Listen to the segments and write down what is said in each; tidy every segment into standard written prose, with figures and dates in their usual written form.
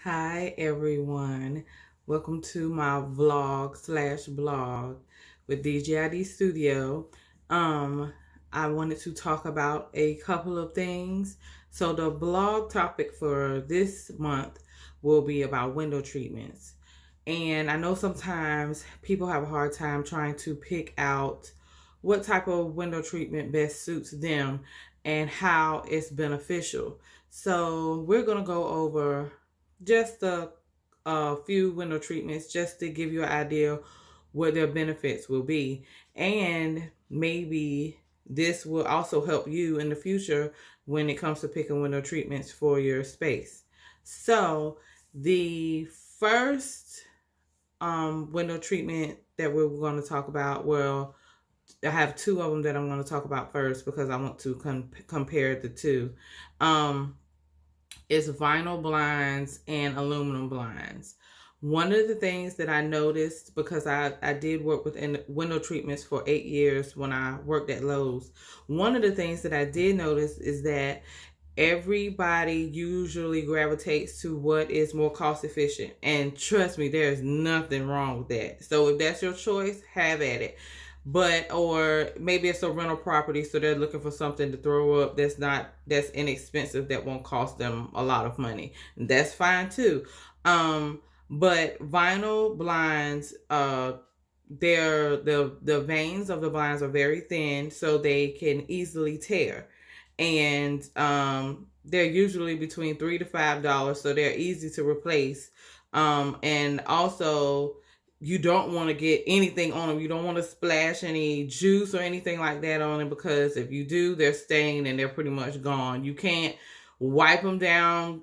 Hi everyone. Welcome to my vlog/blog with DJID Studio. Um, I wanted to talk about a couple of things. So the blog topic for this month will be about window treatments. And I know sometimes people have a hard time trying to pick out what type of window treatment best suits them and how it's beneficial. So we're going to go over just a few window treatments just to give you an idea what their benefits will be. And maybe this will also help you in the future when it comes to picking window treatments for your space. So the first window treatment that we're going to talk about, well, I have two of them that I'm going to talk about first because I want to compare the two. Um, is vinyl blinds and aluminum blinds. One of the things that I noticed, because I did work with window treatments for 8 years when I worked at Lowe's, one of the things that I did notice is that everybody usually gravitates to what is more cost efficient. And trust me, there's nothing wrong with that. So if that's your choice, have at it. But or maybe it's a rental property, so they're looking for something to throw up that's inexpensive, that won't cost them a lot of money. That's fine too. But vinyl blinds, the vanes of the blinds are very thin, so they can easily tear, and they're usually between $3 to $5, so they're easy to replace. And also, you don't want to get anything on them. You don't want to splash any juice or anything like that on them, because if you do, they're stained and they're pretty much gone. You can't wipe them down.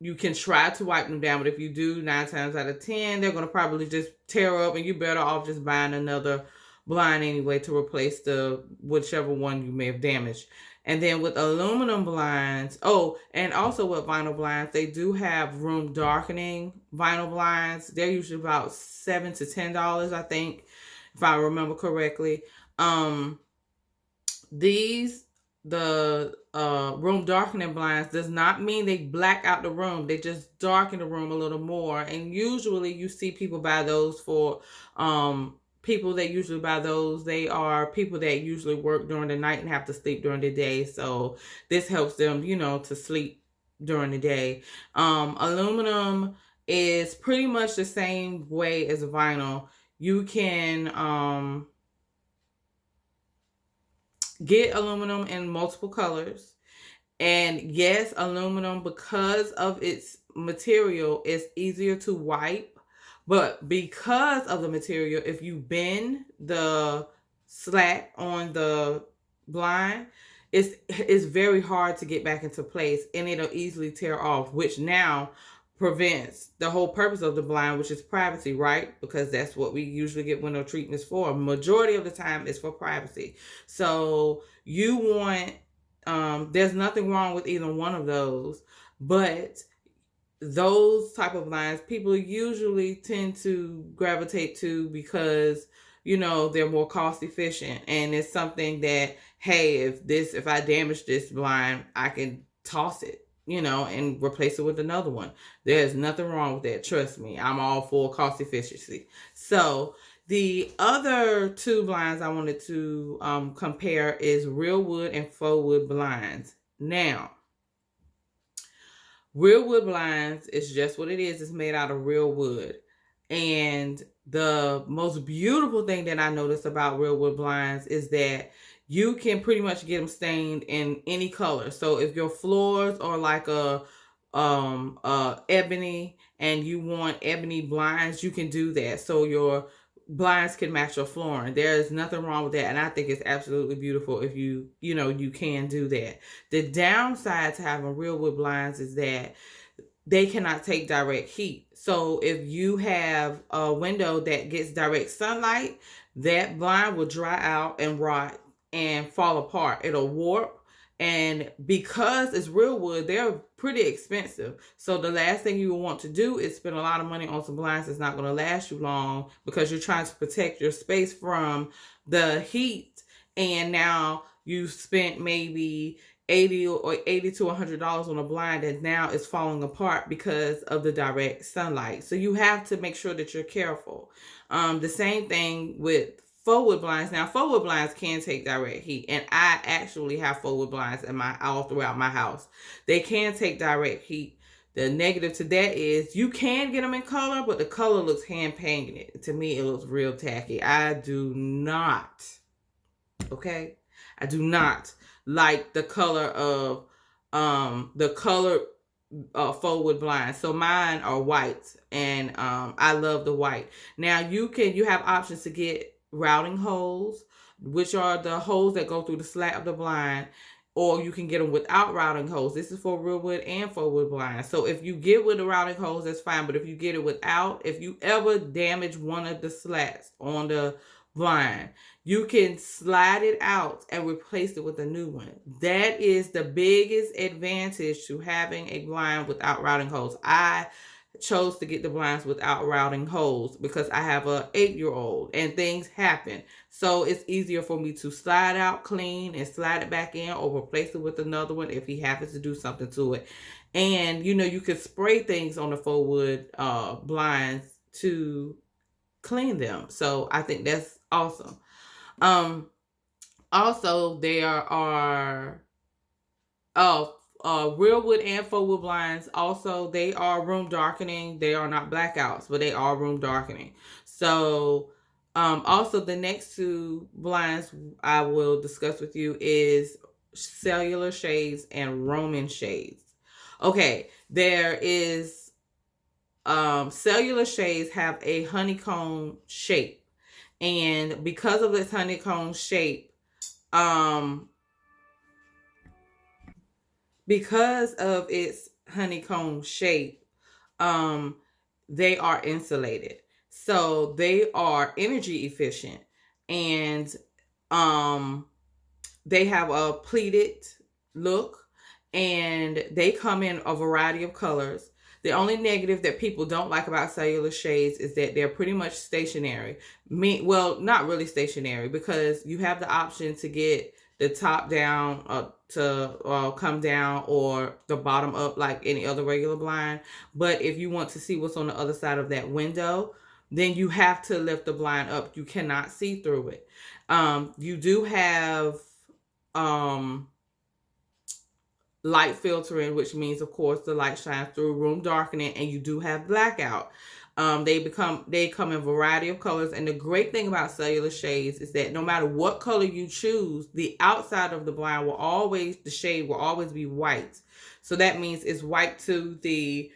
You can try to wipe them down, but if you do, 9 times out of 10, they're going to probably just tear up, and you're better off just buying another blind anyway to replace the whichever one you may have damaged. And then with aluminum blinds, and also with vinyl blinds, they do have room darkening vinyl blinds. They're usually about $7 to $10, I think, if I remember correctly. These the room darkening blinds does not mean they black out the room. They just darken the room a little more. And usually you see people buy those for people that usually buy those, they are people that usually work during the night and have to sleep during the day. So this helps them, to sleep during the day. Aluminum is pretty much the same way as vinyl. You can get aluminum in multiple colors. And yes, aluminum, because of its material, is easier to wipe. But because of the material, if you bend the slat on the blind, it's very hard to get back into place, and it'll easily tear off, which now prevents the whole purpose of the blind, which is privacy, right? Because that's what we usually get window treatments for. Majority of the time is for privacy. So you want, there's nothing wrong with either one of those, but those type of blinds people usually tend to gravitate to because they're more cost efficient, and it's something that, hey, if I damage this blind, I can toss it, and replace it with another one. There's nothing wrong with that. Trust me, I'm all for cost efficiency. So the other two blinds I wanted to compare is real wood and faux wood blinds. Now, real wood blinds is just what it is. It's made out of real wood. And the most beautiful thing that I noticed about real wood blinds is that you can pretty much get them stained in any color. So if your floors are like a ebony and you want ebony blinds, you can do that. So your blinds can match your flooring. There is nothing wrong with that, and I think it's absolutely beautiful if you can do that. The downside to having real wood blinds is that they cannot take direct heat. So if you have a window that gets direct sunlight, that blind will dry out and rot and fall apart. It'll warp. And because it's real wood, they're pretty expensive. So the last thing you want to do is spend a lot of money on some blinds that's not going to last you long, because you're trying to protect your space from the heat. And now you spent maybe 80 to $100 on a blind that now is falling apart because of the direct sunlight. So you have to make sure that you're careful. The same thing with forward blinds. Now, forward blinds can take direct heat, and I actually have forward blinds in my all throughout my house. They can take direct heat. The negative to that is you can get them in color, but the color looks hand painted. To me, it looks real tacky. I do not. Okay, I do not like the color of forward blinds. So mine are white, and I love the white. Now you have options to get routing holes, which are the holes that go through the slat of the blind, or you can get them without routing holes. This is for rear wood and forward blinds. So if you get with the routing holes, that's fine. But if you get it without, if you ever damage one of the slats on the blind, you can slide it out and replace it with a new one. That is the biggest advantage to having a blind without routing holes. I chose to get the blinds without routing holes because I have a 8-year-old and things happen. So it's easier for me to slide out clean and slide it back in, or replace it with another one if he happens to do something to it. And you can spray things on the forward blinds to clean them. So I think that's awesome. Also, there are rear wood and forward blinds. Also, they are room darkening. They are not blackouts, but they are room darkening. So also the next two blinds I will discuss with you is cellular shades and Roman shades. Okay, there is cellular shades have a honeycomb shape. And because of this honeycomb shape, because of its honeycomb shape, they are insulated. So they are energy efficient, and they have a pleated look, and they come in a variety of colors. The only negative that people don't like about cellular shades is that they're pretty much stationary. Well, not really stationary, because you have the option to get the top down to come down, or the bottom up like any other regular blind. But if you want to see what's on the other side of that window, then you have to lift the blind up. You cannot see through it. You do have light filtering, which means, of course, the light shines through, room darkening, and you do have blackout. They come in a variety of colors, and the great thing about cellular shades is that no matter what color you choose, the outside of the blind the shade will always be white. So that means it's white to the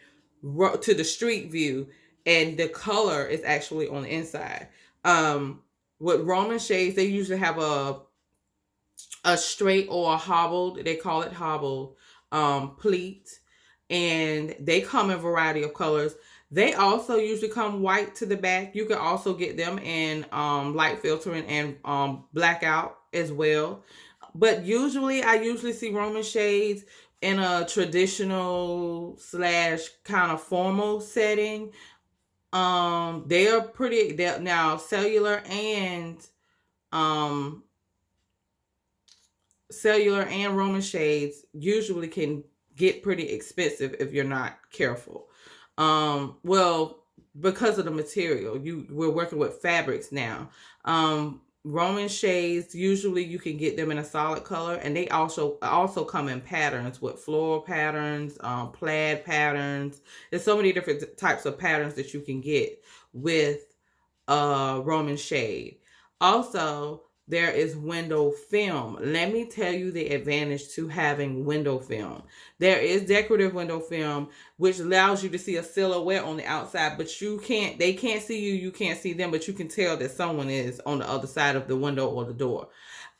street view, and the color is actually on the inside. With Roman shades, they usually have a straight or a hobbled, they call it hobbled, pleat, and they come in a variety of colors. They also usually come white to the back. You can also get them in light filtering and blackout as well. But I usually see Roman shades in a traditional / kind of formal setting. They are pretty. Now cellular and Roman shades usually can get pretty expensive if you're not careful. Well, because of the material, we're working with fabrics now. Roman shades, usually you can get them in a solid color, and they also come in patterns with floral patterns, plaid patterns. There's so many different types of patterns that you can get with Roman shade. Also, there is window film. Let me tell you the advantage to having window film. There is decorative window film, which allows you to see a silhouette on the outside, but they can't see you, you can't see them, but you can tell that someone is on the other side of the window or the door.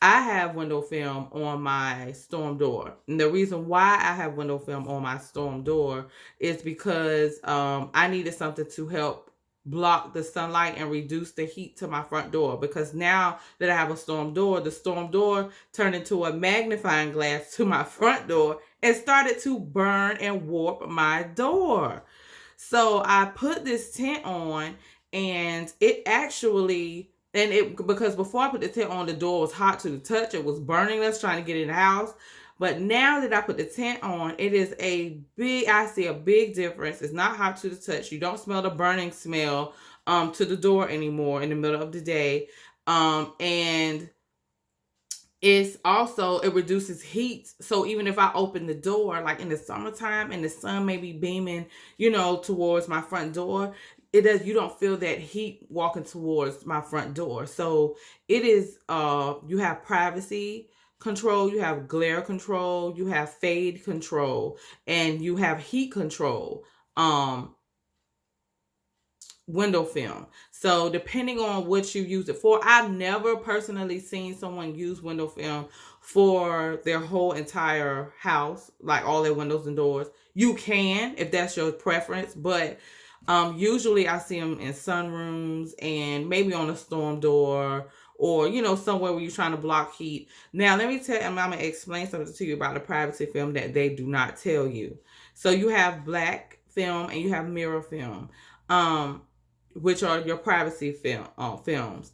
I have window film on my storm door. And the reason why I have window film on my storm door is because I needed something to help block the sunlight and reduce the heat to my front door, because now that I have a storm door, the storm door turned into a magnifying glass to my front door and started to burn and warp my door. So I put this tent on, and because before I put the tent on, the door was hot to the touch. It was burning us trying to get in the house. But now that I put the tint on, it is I see a big difference. It's not hot to the touch. You don't smell the burning smell to the door anymore in the middle of the day. And it's also, it reduces heat. So even if I open the door, like in the summertime and the sun may be beaming, towards my front door, you don't feel that heat walking towards my front door. So it is, you have privacy control, you have glare control, you have fade control, and you have heat control. Window film. So depending on what you use it for, I've never personally seen someone use window film for their whole entire house, like all their windows and doors. You can, if that's your preference, but usually I see them in sunrooms and maybe on a storm door, or somewhere where you're trying to block heat. Now let me I'm gonna explain something to you about the privacy film that they do not tell you. So you have black film and you have mirror film, which are your privacy films.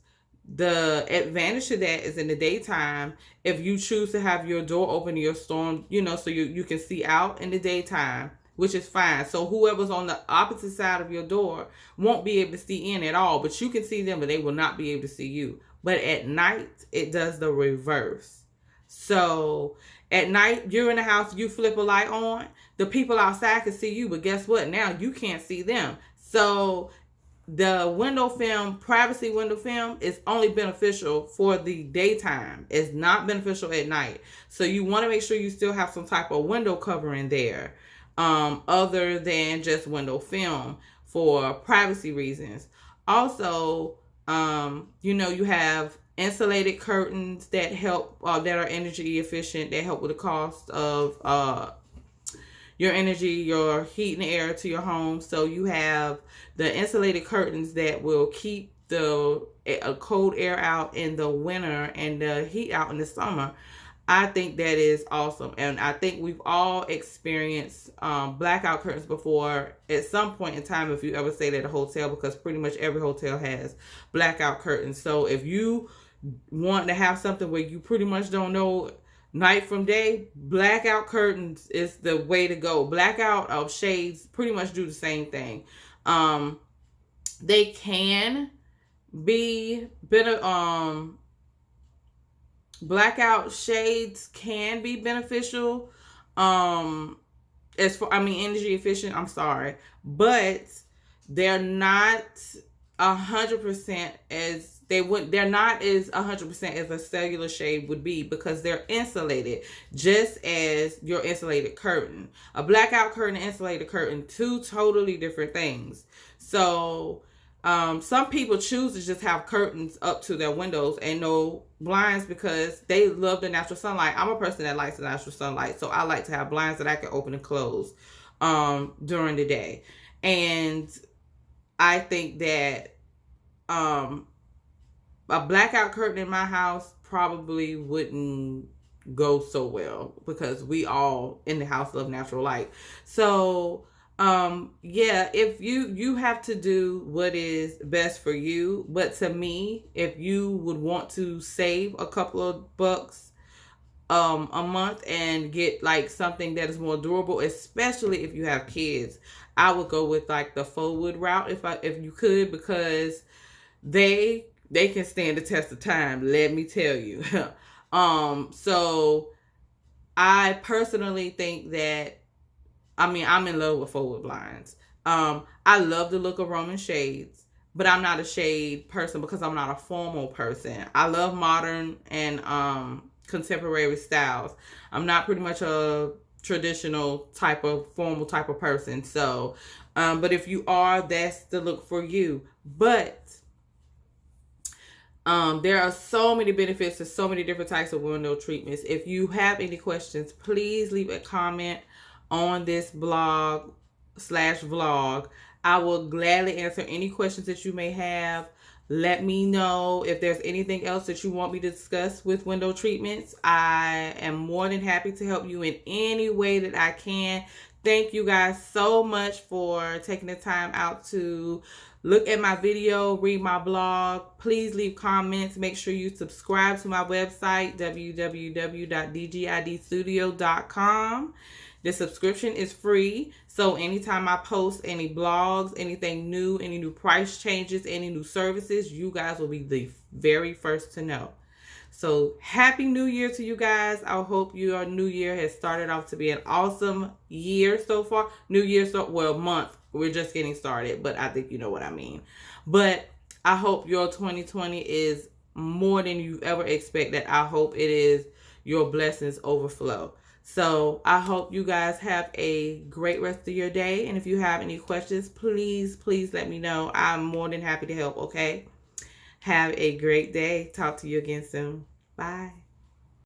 The advantage to that is in the daytime, if you choose to have your door open to your storm, so you can see out in the daytime, which is fine. So whoever's on the opposite side of your door won't be able to see in at all, but you can see them, but they will not be able to see you. But at night, it does the reverse. So at night, you're in the house, you flip a light on, the people outside can see you, but guess what? Now you can't see them. So the window film, privacy window film, is only beneficial for the daytime. It's not beneficial at night. So you want to make sure you still have some type of window covering there, other than just window film for privacy reasons. Also, you have insulated curtains that help, that are energy efficient, that help with the cost of your energy, your heat and air to your home. So you have the insulated curtains that will keep the cold air out in the winter and the heat out in the summer. I think that is awesome. And I think we've all experienced blackout curtains before at some point in time, if you ever stayed at a hotel, because pretty much every hotel has blackout curtains. So if you want to have something where you pretty much don't know night from day, blackout curtains is the way to go. Blackout shades pretty much do the same thing. They can be better. Blackout shades can be beneficial. As for, energy efficient. I'm sorry, but they're not 100% as they're not as 100% as a cellular shade would be, because they're insulated, just as your insulated curtain. A blackout curtain and insulated curtain, two totally different things. So some people choose to just have curtains up to their windows and no blinds because they love the natural sunlight. I'm a person that likes the natural sunlight, so I like to have blinds that I can open and close during the day. And I think that a blackout curtain in my house probably wouldn't go so well, because we all in the house love natural light. So if you have to do what is best for you. But to me, if you would want to save a couple of bucks a month and get like something that is more durable, especially if you have kids, I would go with like the faux wood route if you could, because they can stand the test of time, let me tell you. So I personally think that, I'm in love with faux wood blinds. I love the look of Roman shades, but I'm not a shade person because I'm not a formal person. I love modern and contemporary styles. I'm not pretty much a traditional type of formal type of person. So, but if you are, that's the look for you. But there are so many benefits to so many different types of window treatments. If you have any questions, please leave a comment on this blog/vlog. I will gladly answer any questions that you may have. Let me know if there's anything else that you want me to discuss with window treatments. I am more than happy to help you in any way that I can. Thank you guys so much for taking the time out to look at my video, read my blog. Please leave comments. Make sure you subscribe to my website, www.dgidstudio.com. The subscription is free, so anytime I post any blogs, anything new, any new price changes, any new services, you guys will be the very first to know. So happy new year to you guys. I hope your new year has started off to be an awesome year so far. Month. We're just getting started, but I think you know what I mean. But I hope your 2020 is more than you've ever expected. I hope it is your blessings overflow. So I hope you guys have a great rest of your day. And if you have any questions, please let me know. I'm more than happy to help, okay? Have a great day. Talk to you again soon. Bye.